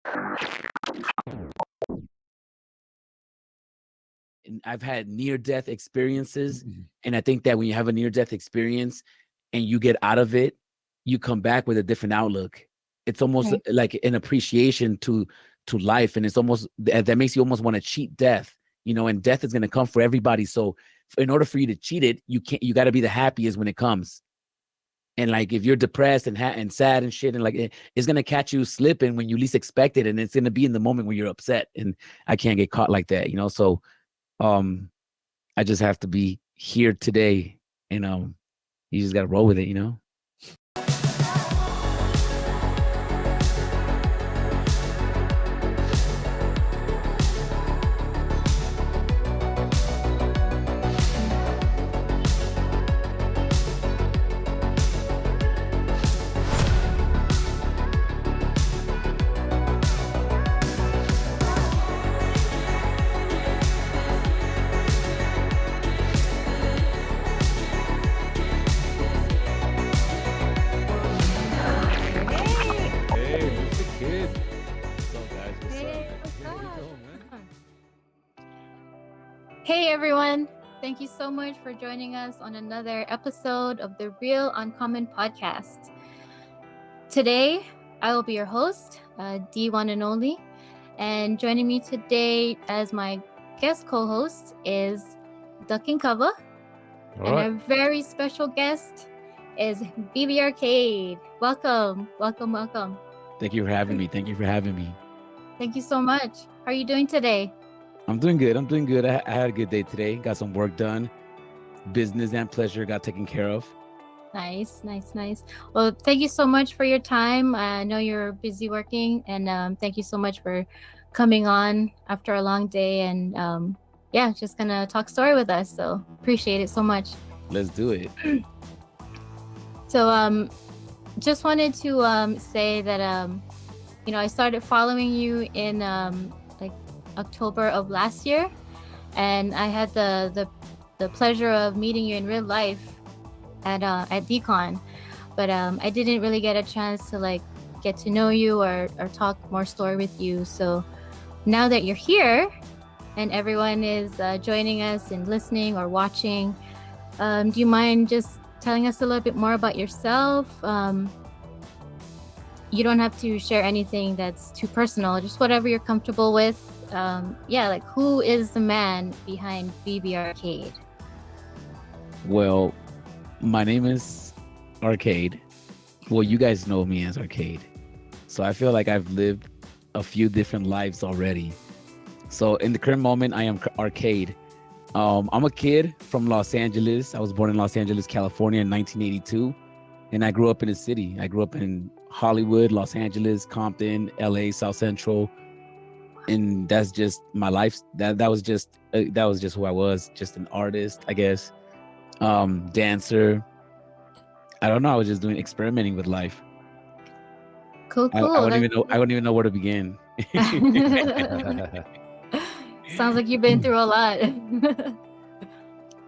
And I've had near-death experiences, and I think that when you have a near-death experience and you get out of it, you come back with a different outlook. It's almost Right. like an appreciation to life, and it's almost that makes you almost want to cheat death, and death is going to come for everybody. So in order for you to cheat it, you got to be the happiest when it comes. And like if you're depressed and sad and shit, and like it's gonna catch you slipping when you least expect it, and it's gonna be in the moment when you're upset. And I can't get caught like that. So um I just have to be here today, and you just gotta roll with it. Hey, Mr. Kid. What's up, guys? What's Hey, up? what's How you up? doing, man? Hey, everyone. Thank you so much for joining us on another episode of the Real Uncommon podcast. Today, I will be your host, D1 and only. And joining me today as my guest co host is Duck and Cover. All And right. our very special guest is VeVe Arcade. Welcome, welcome, welcome. Thank you for having me. Thank you for having me. Thank you so much. How are you doing today? I'm doing good. I'm doing good. I had a good day today. Got some work done. Business and pleasure got taken care of. Nice, nice, nice. Well, thank you so much for your time. I know you're busy working, and thank you so much for coming on after a long day and yeah, just gonna talk story with us. So appreciate it so much. Let's do it. So just wanted to say that I started following you in like October of last year, and I had the pleasure of meeting you in real life at Decon, but I didn't really get a chance to like get to know you or talk more story with you. So now that you're here and everyone is joining us and listening or watching, do you mind just telling us a little bit more about yourself? You don't have to share anything that's too personal, just whatever you're comfortable with. Yeah, like who is the man behind VeVe Arcade? Well, my name is Arcade. Well, you guys know me as Arcade. So I feel like I've lived a few different lives already. So in the current moment, I am Arcade. I'm a kid from Los Angeles. I was born in Los Angeles, California in 1982. And I grew up in the city. I grew up in Hollywood, Los Angeles, Compton, LA, South Central. And that's just my life. That was just who I was, just an artist, I guess. Dancer. I don't know. I was just doing experimenting with life. Cool, I cool. wouldn't even know. I wouldn't even know where to begin. Sounds like you've been through a lot.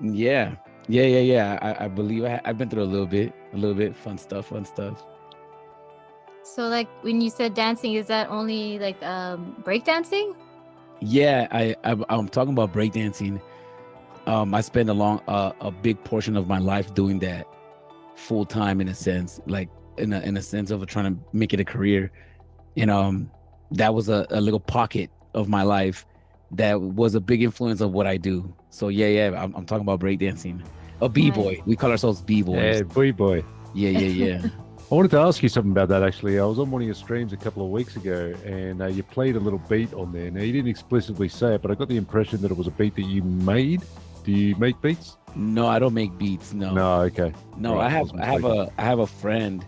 Yeah. I believe I've been through a little bit. Fun stuff. So, like, when you said dancing, is that only like break dancing? Yeah, I'm talking about breakdancing. I spent a big portion of my life doing that full time in a sense, like in a sense of trying to make it a career. And that was a little pocket of my life that was a big influence of what I do. So yeah, I'm talking about breakdancing. A b-boy. Nice. We call ourselves b-boys. Hey, boy. Yeah. I wanted to ask you something about that, actually. I was on one of your streams a couple of weeks ago, and you played a little beat on there. Now, you didn't explicitly say it, but I got the impression that it was a beat that you made. Do you make beats? No, I don't make beats. No. No, okay. No, Right, I have a friend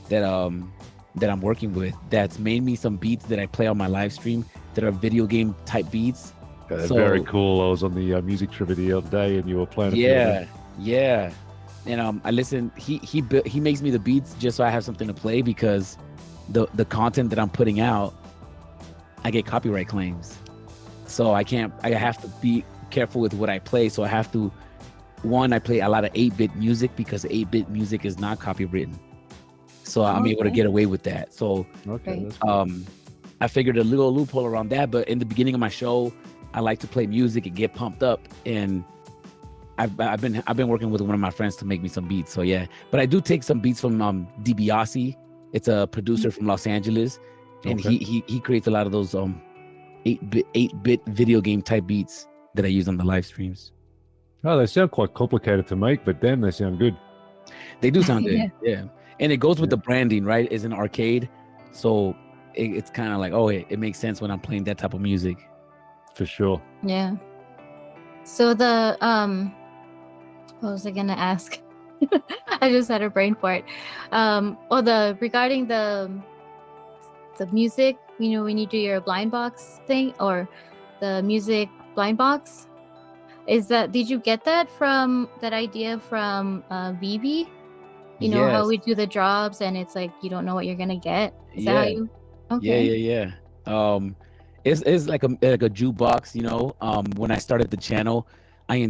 that I'm working with that's made me some beats that I play on my live stream that are video game type beats. So very cool. I was on the music trivia the other day, and you were playing a few of them. yeah. And I listen. He makes me the beats just so I have something to play, because the content that I'm putting out, I get copyright claims. So I have to be careful with what I play. So I have to, I play a lot of 8-bit music because 8-bit music is not copywritten. So I'm able to Okay. get away with that. So Okay, Right. that's cool. I figured a little loophole around that. But in the beginning of my show, I like to play music and get pumped up. And I've been working with one of my friends to make me some beats. So yeah, but I do take some beats from DiBiase. It's a producer from Los Angeles, and Okay. he creates a lot of those 8-bit video game type beats that I use on the live streams. Oh, they sound quite complicated to make, but damn, they sound good. They do sound Yeah. good, yeah. And it goes with Yeah. the branding, right? It's an arcade, so it's kind of like, oh, it makes sense when I'm playing that type of music. For sure. Yeah. So the what was I gonna ask? I just had a brain fart. Regarding the music, when you do your blind box thing or the music blind box, did you get that idea from VeVe? How we Yes. do the drops and it's like you don't know what you're gonna get. Is that how Yeah. you? Okay. Yeah. It's like a jukebox, when I started the channel, I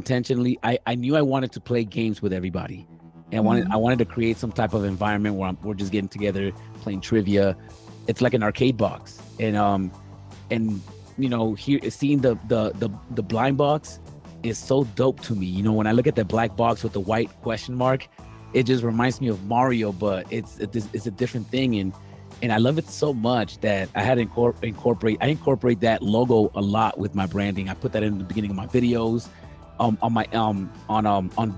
knew I wanted to play games with everybody. And I wanted to create some type of environment where we're just getting together, playing trivia. It's like an arcade box. And here seeing the blind box is so dope to me. When I look at the black box with the white question mark, it just reminds me of Mario, but it's a different thing. And I love it so much that I had to incorporate that logo a lot with my branding. I put that in the beginning of my videos. On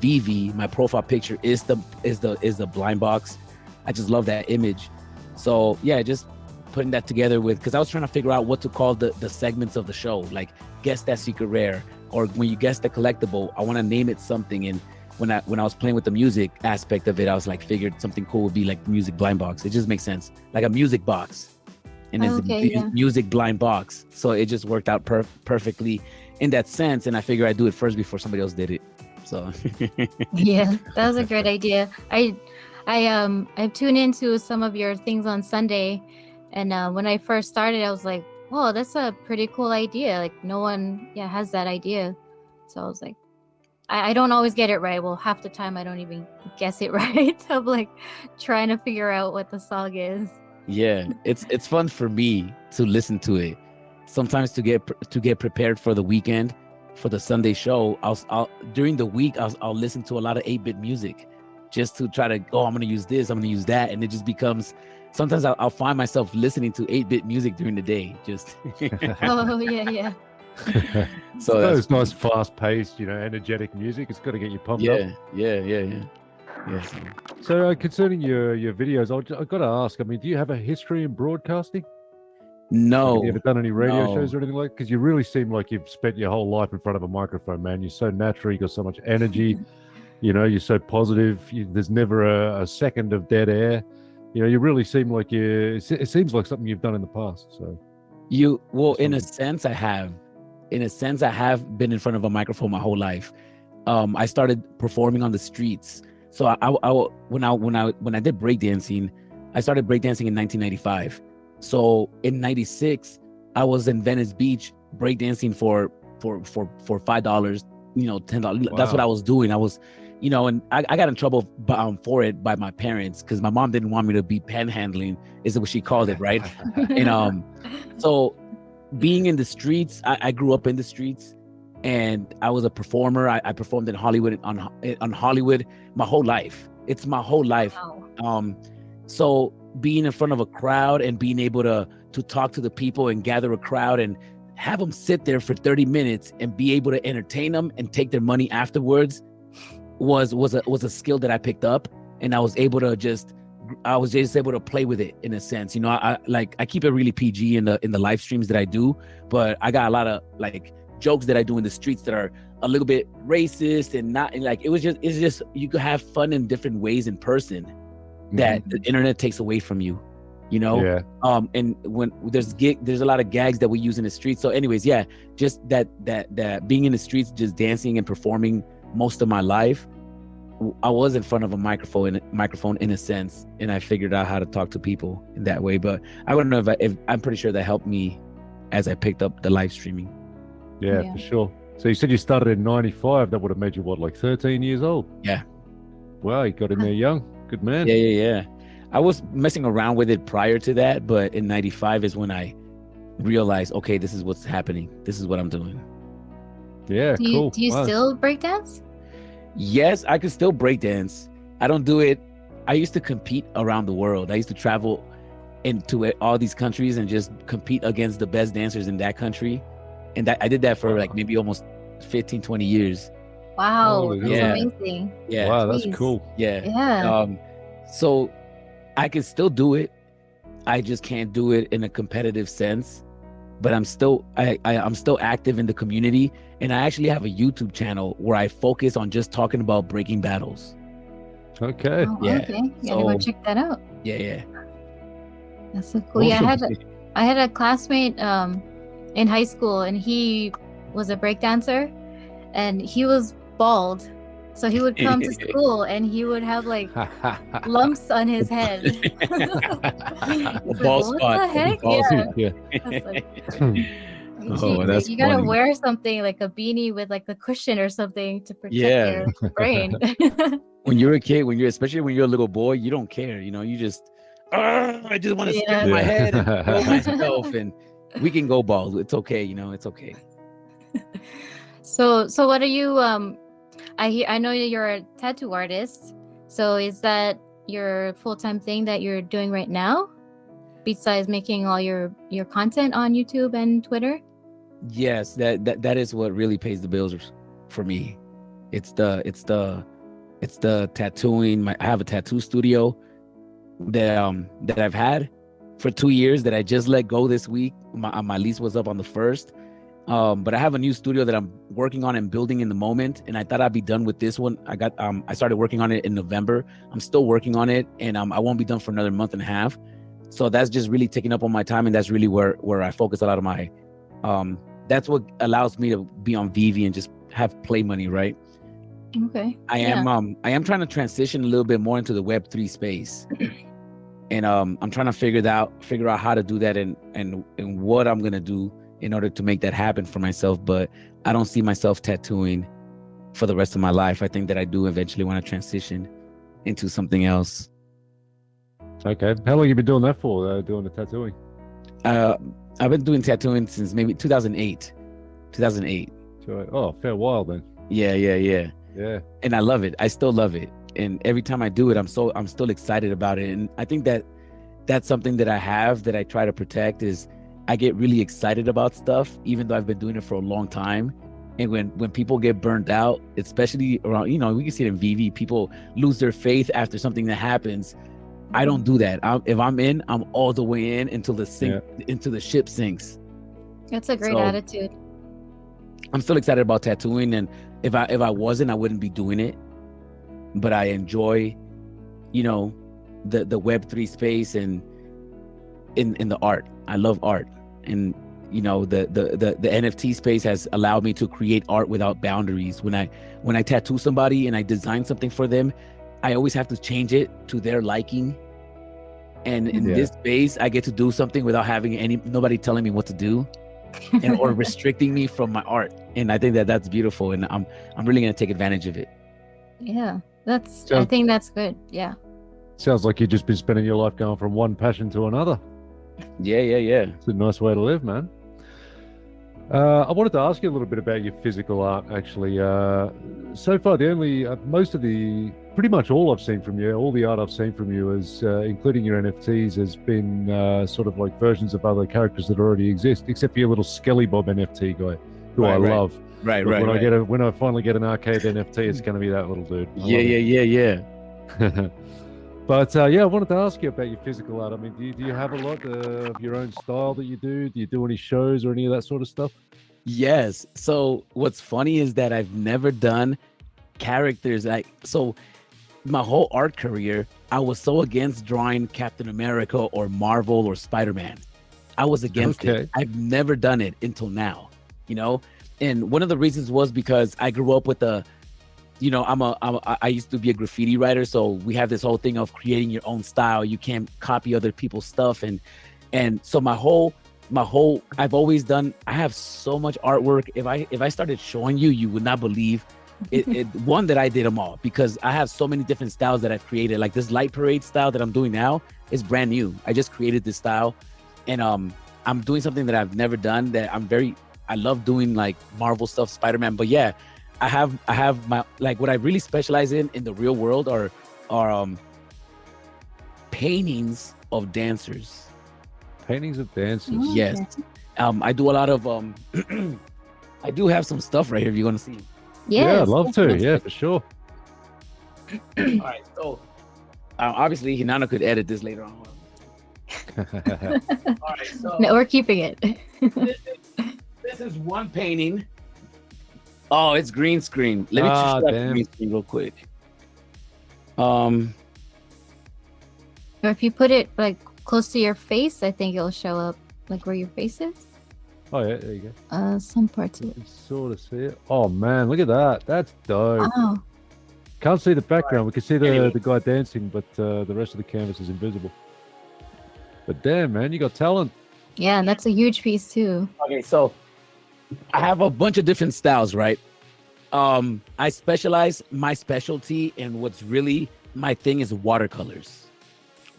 VeVe, my profile picture is the blind box. I just love that image. So yeah, just putting that together because I was trying to figure out what to call the segments of the show, like guess that secret rare, or when you guess the collectible, I want to name it something. And when I was playing with the music aspect of it, I was like, figured something cool would be like music blind box. It just makes sense, like a music box, and it's a music blind box. So it just worked out perfectly in that sense. And I figured I'd do it first before somebody else did it. So Yeah, that was a great idea. I tune into some of your things on Sunday, and when I first started, I was like, "Whoa, that's a pretty cool idea!" Like no one, has that idea. So I was like, I don't always get it right. Well, half the time I don't even guess it right. I'm like trying to figure out what the song is. yeah, it's fun for me to listen to it. Sometimes to get prepared for the weekend, for the Sunday show, I'll during the week I'll listen to a lot of 8-bit music, just to try to I'm gonna use this, I'm gonna use that, and it just becomes. Sometimes I'll find myself listening to 8-bit music during the day. Just Oh yeah. so it's nice, fast-paced, energetic music. It's got to get you pumped up. Yeah. So concerning your videos, I've got to ask. I mean, do you have a history in broadcasting? No. Have you ever done any radio No. shows or anything like that? Because you really seem like you've spent your whole life in front of a microphone, man. You're so natural. You got so much energy. You're so positive. There's never a second of dead air. You really seem like it seems like something you've done in the past. So in a sense, I have. In a sense, I have been in front of a microphone my whole life. I started performing on the streets. So when I did breakdancing, I started breakdancing in 1995. So in '96, I was in Venice Beach breakdancing for $5, $10. Wow. That's what I was doing. I was, and I got in trouble for it by my parents because my mom didn't want me to be panhandling, is what she called it, right? And so being in the streets, I grew up in the streets, and I was a performer. I performed in Hollywood on Hollywood my whole life. It's my whole life. Wow. So being in front of a crowd and being able to talk to the people and gather a crowd and have them sit there for 30 minutes and be able to entertain them and take their money afterwards was a skill that I picked up, and I was just able to play with it in a sense. I keep it really PG in the live streams that I do, but I got a lot of like jokes that I do in the streets that are a little bit racist and not, and like it's just you could have fun in different ways in person that the internet takes away from you. Yeah. And when there's a lot of gags that we use in the streets. So anyways, yeah, just that being in the streets, just dancing and performing most of my life, I was in front of a microphone in a sense, and I figured out how to talk to people in that way. But I don't know if I'm pretty sure that helped me as I picked up the live streaming. Yeah, for sure. So you said you started in '95. That would have made you like 13 years old? Yeah. Wow, you got in there young. Good man. Yeah. I was messing around with it prior to that, but in '95 is when I realize, okay, this is what's happening. This is what I'm doing. Yeah, cool. Do you Wow. still breakdance? Yes, I can still breakdance. I don't do it. I used to compete around the world. I used to travel into all these countries and just compete against the best dancers in that country. And that I did that for like maybe almost 15, 20 years. Wow, Holy that's yeah. amazing. Yeah. Wow, that's Jeez. cool. Yeah. Yeah. So I can still do it. I just can't do it in a competitive sense. But I'm still I'm still active in the community, and I actually have a YouTube channel where I focus on just talking about breaking battles. Okay. Oh, Yeah. okay. Gotta go So- check that out. Yeah. That's so cool. Yeah, Awesome. I had a classmate in high school, and he was a breakdancer, and he was bald. So he would come to school and he would have like lumps on his head. It's like, Bald what spot. the heck? Bald Yeah. Yeah. I was like, Oh, geez, that's you gotta funny. wear something like a beanie with like a cushion or something to protect Yeah. your brain. When you're a kid, especially when you're a little boy, you don't care. You just, I just want to stick Yeah. my head and throw myself, and we can go bald. It's okay. It's okay. So what are you? I know that you're a tattoo artist. So is that your full-time thing that you're doing right now, besides making all your content on YouTube and Twitter? Yes, that is what really pays the bills for me. It's the tattooing. I have a tattoo studio that I've had for 2 years that I just let go this week. My lease was up on the 1st. But I have a new studio that I'm working on and building in the moment, and I thought I'd be done with this one. I started working on it in November. I'm still working on it, and I won't be done for another month and a half. So that's just really taking up on my time, and that's really where I focus a lot of my that's what allows me to be on VeVe and just have play money, right? Okay. I am trying to transition a little bit more into the Web3 space. And I'm trying to figure out how to do that and what I'm gonna do in order to make that happen for myself. But I don't see myself tattooing for the rest of my life. I think that I do eventually want to transition into something else. Okay. How long have you been doing that for? Doing the tattooing? I've been doing tattooing since maybe 2008. So, oh, fair while then. Yeah. Yeah. And I love it. I still love it. And every time I do it, I'm still excited about it. And I think that that's something that I have that I try to protect is I get really excited about stuff, even though I've been doing it for a long time. And when people get burned out, especially around, we can see it in VeVe, people lose their faith after something that happens. I don't do that. If I'm in, I'm all the way in until the ship sinks. That's a great So, attitude. I'm still excited about tattooing, and if I wasn't, I wouldn't be doing it. But I enjoy, the Web3 space and in the art. I love art, and the NFT space has allowed me to create art without boundaries. When I tattoo somebody and I design something for them, I always have to change it to their liking. And in this space, I get to do something without having nobody telling me what to do, or restricting me from my art. And I think that that's beautiful, and I'm really gonna take advantage of it. Yeah, I think that's good. Yeah. Sounds like you've just been spending your life going from one passion to another. Yeah. It's a nice way to live, man. I wanted to ask you a little bit about your physical art, actually. So far, pretty much all I've seen from you, all the art I've seen from you, is including your NFTs, has been sort of like versions of other characters that already exist, except for your little Skelly Bob NFT guy, who I love. Right. When I finally get an arcade NFT, it's going to be that little dude. Yeah. But I wanted to ask you about your physical art. I mean, do you have a lot of your own style that you do? Do you do any shows or any of that sort of stuff? Yes. So what's funny is that I've never done characters so my whole art career, I was so against drawing Captain America or Marvel or Spider-Man. I was against it. I've never done it until now, and one of the reasons was because I grew up with I used to be a graffiti writer, so we have this whole thing of creating your own style. You can't copy other people's stuff, and so my whole I've always done. I have so much artwork. If I started showing you, you would not believe it. One, that I did them all, because I have so many different styles that I've created. Like this light parade style that I'm doing now is brand new. I just created this style, and I'm doing something that I've never done. I love doing like Marvel stuff, Spider-Man. But yeah, I have my like what I really specialize in the real world are paintings of dancers. Paintings of dancers. Oh, Yes. okay. I do a lot of I do have some stuff right here if you're gonna see. Yeah, I'd Yes. love to. Yeah, for sure. All right, so obviously Hinano could edit this later on. All right, so No, we're keeping it. this is one painting. Oh, it's green screen. Let me just show damn. green screen real quick. Or if you put it like close to your face, I think it'll show up like where your face is. Oh yeah, there you go. Some parts of You it. can sort of see it. Oh man, look at that. That's dope. Wow. Can't see the background. We can see Anyway. the guy dancing, but the rest of the canvas is invisible. But damn, man, you got talent. Yeah, and that's a huge piece too. Okay, so I have a bunch of different styles, right? I specialize my specialty and what's really my thing is watercolors.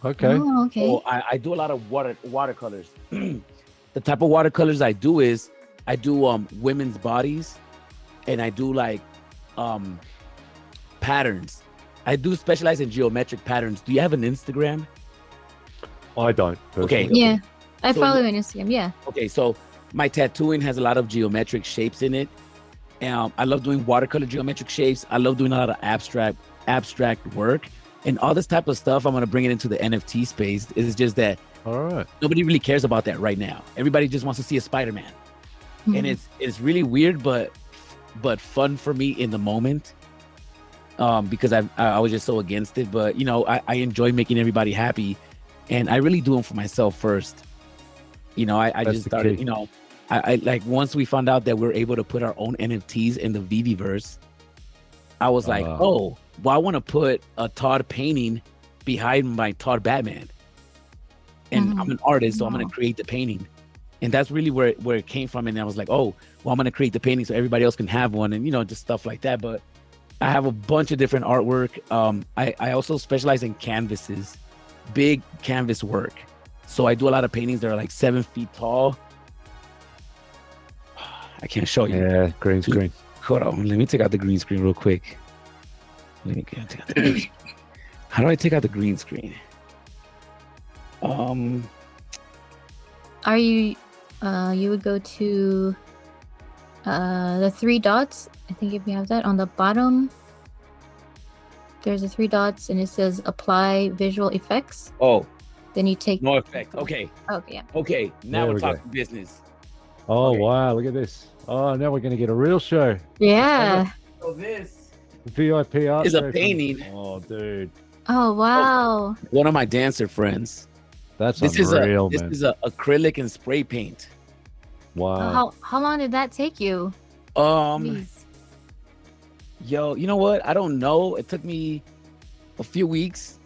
Okay. Oh, okay. So I do a lot of watercolors. The type of watercolors I do is I do women's bodies and I do like patterns. I do specialize in geometric patterns. Do you have an Instagram? I don't. Okay. personally. Yeah, I So- follow you on Instagram. Yeah. Okay, so my tattooing has a lot of geometric shapes in it. I love doing watercolor geometric shapes. I love doing a lot of abstract work. And all this type of stuff, I'm gonna bring it into the NFT space. It's just that All right. nobody really cares about that right now. Everybody just wants to see a Spider-Man. Mhm. And it's really weird but fun for me in the moment. Because I was just so against it. But you know, I enjoy making everybody happy. And I really do them for myself first. You know, I That's just the started, key. you know, I like once we found out that we're able to put our own NFTs in the VeVeverse, I was like, Ah. oh, well, I want to put a Todd painting behind my Todd Batman. And Mhm. I'm an artist, so I'm Wow. gonna create the painting. And that's really where it came from. And I was like, oh, well, I'm gonna create the painting so everybody else can have one, and you know, just stuff like that. But I have a bunch of different artwork. I also specialize in canvases, big canvas work. So I do a lot of paintings that are like 7 feet tall. I can't show you. Yeah, green screen. Hold on. Let me take out the green screen real quick. Let me take out the green screen. How do I take out the green screen? Are you? You would go to the three dots. I think if you have that on the bottom, there's the three dots, and it says apply visual effects. Oh, Then you take. no effect. Okay. Okay. Yeah. Okay. Now There we're we go. talking business. Oh Okay. wow, look at this. Oh, now we're gonna get a real show. Yeah. So this VIP art is a show from- painting. Oh, dude, Oh wow. One of my dancer friends. that's This unreal, is man. a acrylic and spray paint. Wow. How long did that take you? Jeez. Yo, you know what? I don't know. It took me a few weeks.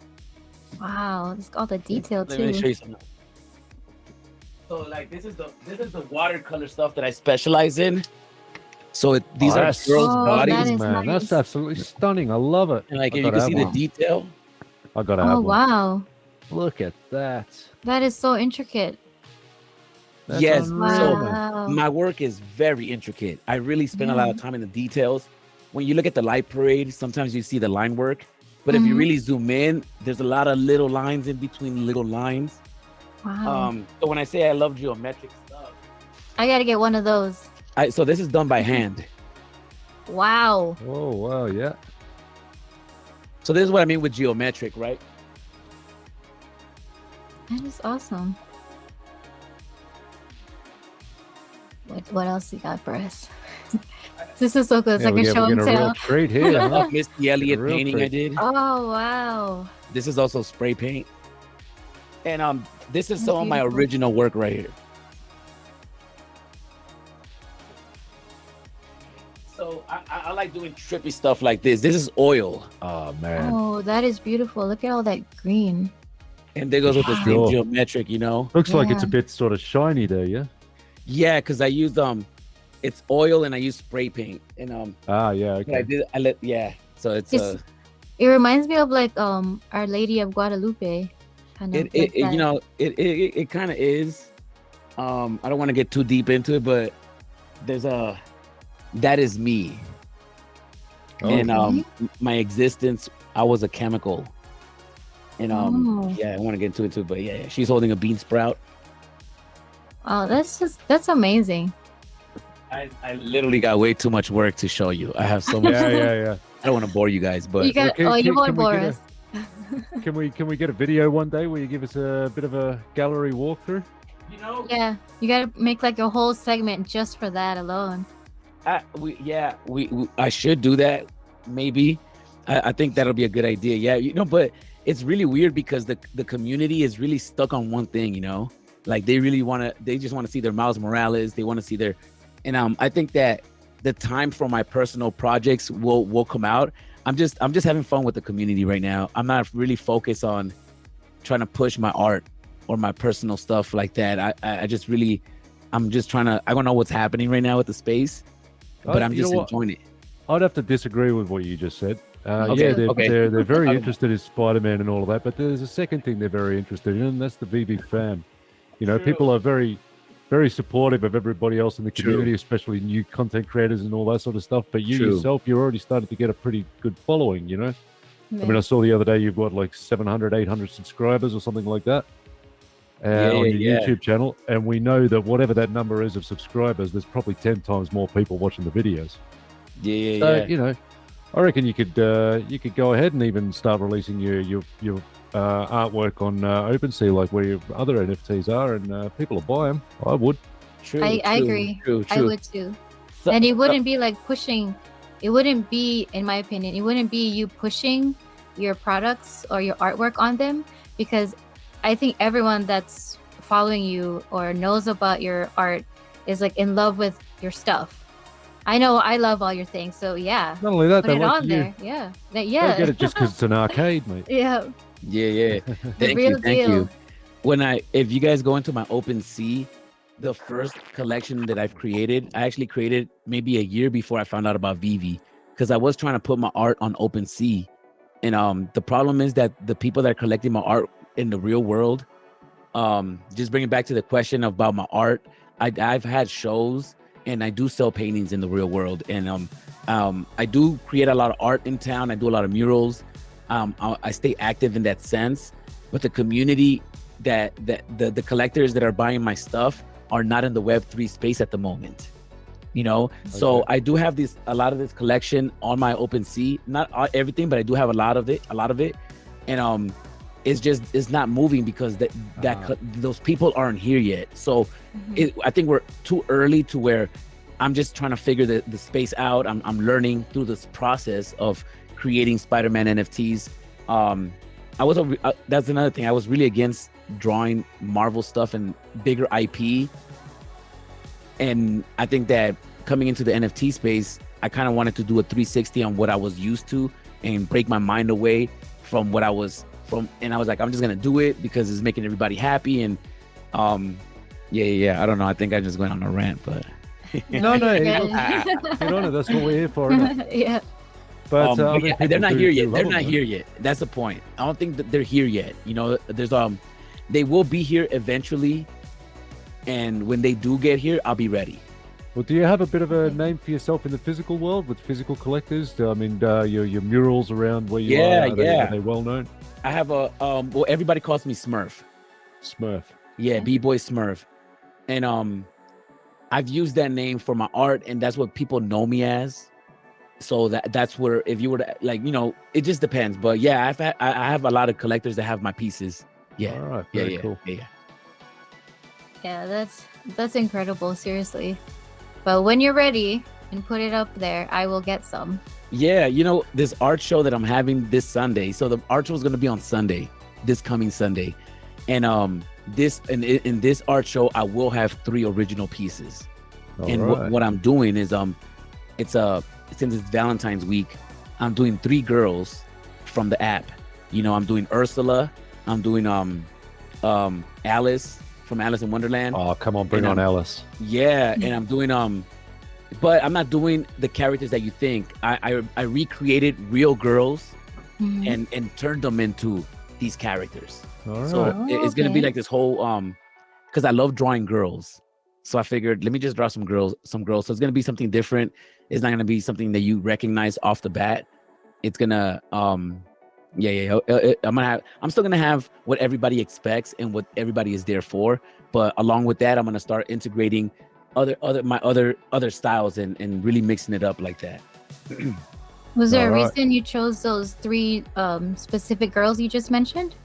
Wow. It's all the detail Let me show too. you something. So like this is the watercolor stuff that I specialize in. So these are that's girls' Oh, bodies, that is man. nice. That's absolutely stunning. I love it. and like I if you gotta can see have the one. detail. I gotta have Oh one. wow. Look at that. That is so intricate. That's Yes, unreal, so man. Wow. my work is very intricate. I really spend a lot of Yeah. time in the details. When you look at the light parade, sometimes you see the line work, but if you Mhm. really zoom in, there's a lot of little lines in between little lines. Wow. So when I say I love geometric stuff, I gotta get one of those. so this is done by hand. Wow. Oh wow, yeah. So this is what I mean with geometric, right? That is awesome. What else you got for us? This is so good. It's Yeah, like we a get, show we and get a real tell. treat here. huh? Misty Elliott real painting I treat. did. Oh wow. This is also spray paint. And this is That's some of my beautiful. original work right here. So I like doing trippy stuff like this. This is oil. Oh man. Oh, that is beautiful. Look at all that green. And there goes with the same Sure. geometric, you know? Looks like it's a Yeah. bit sort of shiny there, yeah. Yeah, because I used it's oil and I use spray paint. And Ah, yeah. what I Okay. did yeah. So it's It's- It reminds me of like Our Lady of Guadalupe. Kind of it like that. you know it kind of is. I don't want to get too deep into it, but there's a that is me. And Okay. my existence, I was a chemical. And Oh. yeah, I want to get into it too, but yeah, she's holding a bean sprout. Oh, that's amazing. I literally got way too much work to show you. I have so much. Yeah. I don't want to bore you guys, You but got Can- you can- won't can we bore get a- us. Can we get a video one day where you give us a bit of a gallery walkthrough? you know, Yeah, you gotta make like a whole segment just for that alone. we I should do that. Maybe I think that'll be a good idea. Yeah, but it's really weird because the community is really stuck on one thing. Like they just want to see their Miles Morales. They want to see their, and I think that the time for my personal projects will come out. I'm just having fun with the community right now. I'm not really focused on trying to push my art or my personal stuff like that. I just really, I'm just trying to. I don't know what's happening right now with the space, but I'm You just know what? enjoying it. I'd have to disagree with what you just said. Okay, Yeah, okay. they're very Okay. interested in Spider-Man and all of that, but there's a second thing they're very interested in, and that's the VeVe fam. People are very, very supportive of everybody else in the True. community, especially new content creators and all that sort of stuff. But you True. yourself, you're already started to get a pretty good following, I mean, I Yeah. saw the other day you've got like 700, 800 subscribers or something like that on your Yeah. YouTube channel. And we know that whatever that number is of subscribers, there's probably 10 times more people watching the videos. Yeah. So, I reckon you could go ahead and even start releasing your artwork on OpenSea, like where your other NFTs are, and people will buy them. I would. True. I true, agree. True. I would too. So- And it wouldn't be like pushing. It wouldn't be, in my opinion, it wouldn't be you pushing your products or your artwork on them, because I think everyone that's following you or knows about your art is like in love with your stuff. I know I love all your things, so yeah, Not only that, put they it like on you. there. Yeah, Don't yeah, get it just because it's an arcade, mate. yeah. Yeah. The Thank real you. Thank deal. you. If you guys go into my OpenSea, the first collection that I've created, I actually created maybe a year before I found out about VeVe, because I was trying to put my art on OpenSea, and the problem is that the people that are collecting my art in the real world, just bringing it back to the question about my art, I've had shows and I do sell paintings in the real world, and I do create a lot of art in town. I do a lot of murals. I stay active in that sense, but the community that the collectors that are buying my stuff are not in the Web3 space at the moment. So Okay. I do have a lot of this collection on my OpenSea, not everything, but I do have a lot of it, and it's not moving because those people aren't here yet. So Mhm. I think we're too early to where I'm just trying to figure the space out. I'm learning through this process of creating Spider-Man NFTs. That's another thing. I was really against drawing Marvel stuff and bigger IP. And I think that coming into the NFT space, I kind of wanted to do a 360 on what I was used to and break my mind away from what I was from. And I was like, I'm just going to do it because it's making everybody happy. And yeah. I don't know. I think I just went on a rant, but No, Yeah. look, get on it. That's what we're here for. Isn't it? Yeah. But but I think yeah, people they're not do- here do yet. love They're them, not though. here yet. That's the point. I don't think that they're here yet. There's they will be here eventually, and when they do get here, I'll be ready. Well, do you have a bit of a name for yourself in the physical world with physical collectors? I mean, your murals around where you Yeah, are, yeah. are they well known? I have well, everybody calls me Smurf. Smurf. Yeah, B-boy Smurf, and I've used that name for my art, and that's what people know me as. So that's where, if you were to it just depends. But yeah, I have a lot of collectors that have my pieces. Yeah, All right. yeah, Very yeah, cool. yeah. Yeah, that's incredible, seriously. But when you're ready and put it up there, I will get some. Yeah, this art show that I'm having this Sunday. So the art show is going to be on Sunday, this coming Sunday, and in this art show, I will have 3 original pieces. All And right. what I'm doing is since it's Valentine's week, I'm doing 3 girls from the app. I'm doing Ursula, I'm doing Alice from Alice in Wonderland. Oh, come on, bring And, on Alice. Yeah, and I'm doing but I'm not doing the characters that you think. I recreated real girls Mhm. and turned them into these characters. All right. So it's gonna be okay. like this whole because I love drawing girls. So I figured, let me just draw some girls. So it's gonna be something different. It's not gonna be something that you recognize off the bat. It's gonna I'm still gonna have what everybody expects and what everybody is there for. But along with that, I'm gonna start integrating other styles and really mixing it up like that. Was there a Alright. reason you chose those 3 specific girls you just mentioned?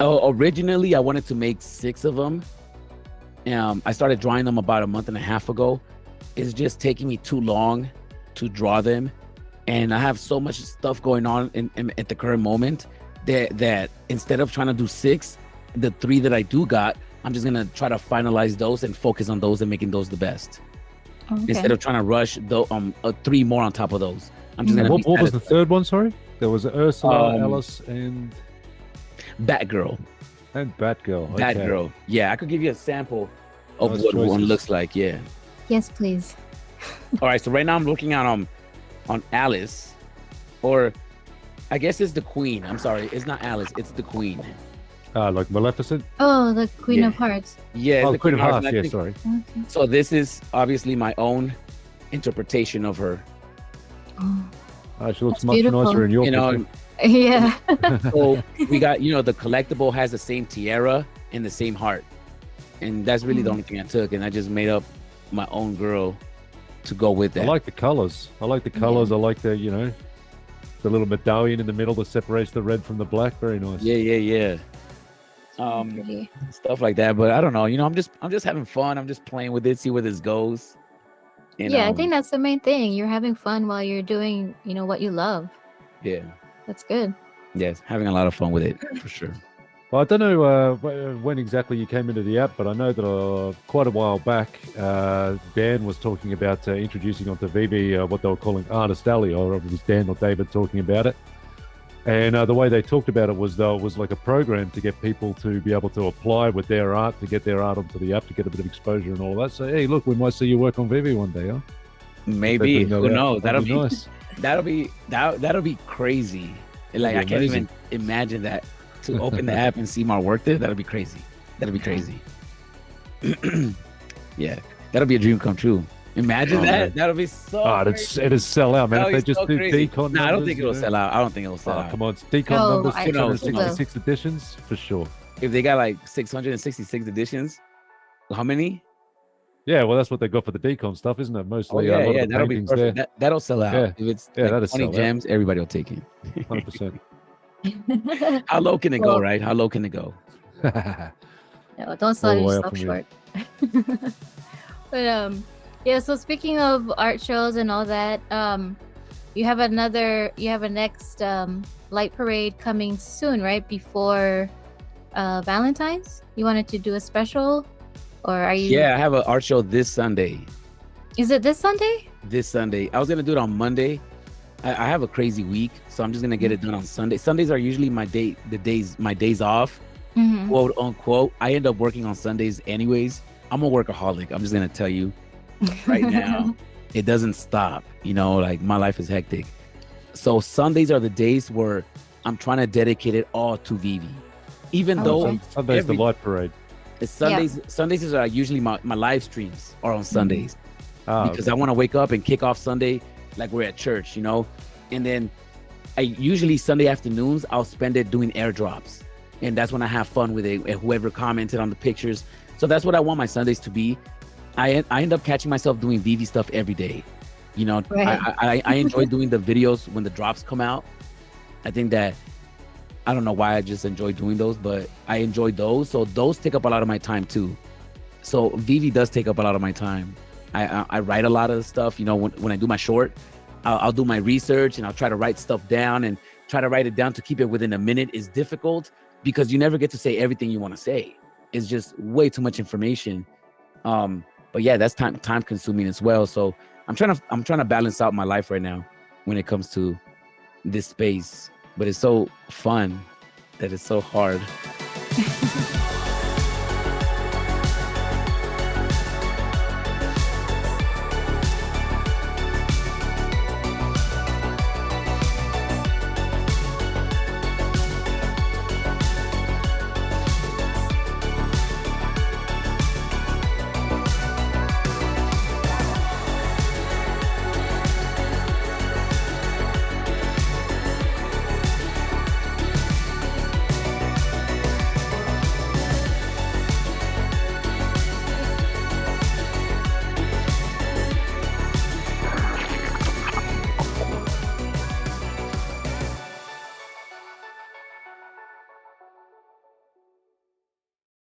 Oh, originally I wanted to make 6 of them. I started drawing them about a month and a half ago. It's just taking me too long to draw them, and I have so much stuff going on at the current moment that instead of trying to do 6, the 3 that I do got, I'm just gonna try to finalize those and focus on those and making those the best. Okay. Instead of trying to rush 3 more on top of those. I'm just gonna What be was the third one? Sorry, there was Ursula, Um, Alice, and Batgirl. Batgirl. Okay. Batgirl. Yeah, I could give you a sample of Nice what one choices. looks like. Yeah. Yes, please. All right. So right now I'm looking at on Alice, or I guess it's the Queen. I'm sorry, it's not Alice. It's the Queen. Like Maleficent. Oh, the Queen Yeah. of Hearts. Yeah. It's Oh, the Queen of Hearts, Hearts. and I Yeah, think- sorry. Okay. So this is obviously my own interpretation of her. Oh. She looks That's much beautiful. nicer in your You know, picture. Yeah. so we got, the collectible has the same tiara and the same heart, and that's really the only thing I took, and I just made up my own girl to go with I that. like the colors. I like the the little medallion in the middle that separates the red from the black. Very nice. Yeah. Pretty. Stuff like that, but I don't know. I'm just having fun. I'm just playing with it, see where this goes. Yeah, I think that's the main thing. You're having fun while you're doing, what you love. Yeah. That's good. Yes, having a lot of fun with it for sure. Well, I don't know when exactly you came into the app, but I know that quite a while back, Dan was talking about introducing onto VeVe what they were calling Artist Alley, or it was Dan or David talking about it. And the way they talked about it was like a program to get people to be able to apply with their art, to get their art onto the app, to get a bit of exposure and all that. So, hey, look, we might see you work on VeVe one day, huh? Maybe. If they bring Who that out, knows? That'll be nice. that'll be crazy. Like, be I can't amazing. even imagine that, to open the app and see my work there. That'll be crazy. That'll be crazy. Yeah, that'll be a dream come true. Imagine that. man. That'll be so. It'd sell out, man. That'll If they be just so do crazy. decon Nah, I don't numbers, think it'll you know. sell out. I don't think it'll sell Oh, out. come on, it's decon No, numbers, I think it will. 666 editions for sure. If they got like 666 editions, how many? Yeah, well, that's what they got for the decon stuff, isn't it? Mostly Oh, a lot of the that'll be paintings perfect. there. That'll sell out. Yeah. If it's Yeah, like that'll 20 sell out. gems, everybody will take it. 100%. How low can it Well- go, right? How low can it go? No, don't sell All the way yourself up from short. But yeah, so speaking of art shows and all that, you have a next light parade coming soon, right? Before Valentine's? You wanted to do a special, or are you? Yeah, I have an art show this Sunday. Is it this Sunday? This Sunday. I was gonna do it on Monday. I have a crazy week, so I'm just gonna get it done on Sunday. Sundays are usually my days off, Mm-hmm. quote unquote. I end up working on Sundays anyways. I'm a workaholic. I'm just gonna tell you right now. It doesn't stop. Like, my life is hectic. So Sundays are the days where I'm trying to dedicate it all to VeVe. Even Oh, though okay. Sunday's every- the light parade. it's Sundays is usually my live streams are on Sundays. Because I want to wake up and kick off Sunday like we're at church, and then I usually Sunday afternoons I'll spend it doing airdrops, and that's when I have fun with it, and whoever commented on the pictures. So that's what I want my Sundays to be. I end up catching myself doing VeVe stuff every day. Right. I enjoy doing the videos when the drops come out. I think that, I don't know why, I just enjoy doing those, but I enjoy those. So those take up a lot of my time too. So VeVe does take up a lot of my time. I write a lot of stuff. When I do my short, I'll do my research and I'll try to write stuff down and try to write it down to keep it within a minute. Is difficult because you never get to say everything you want to say. It's just way too much information. But yeah, that's time consuming as well. So I'm trying to balance out my life right now when it comes to this space. But it's so fun that it's so hard.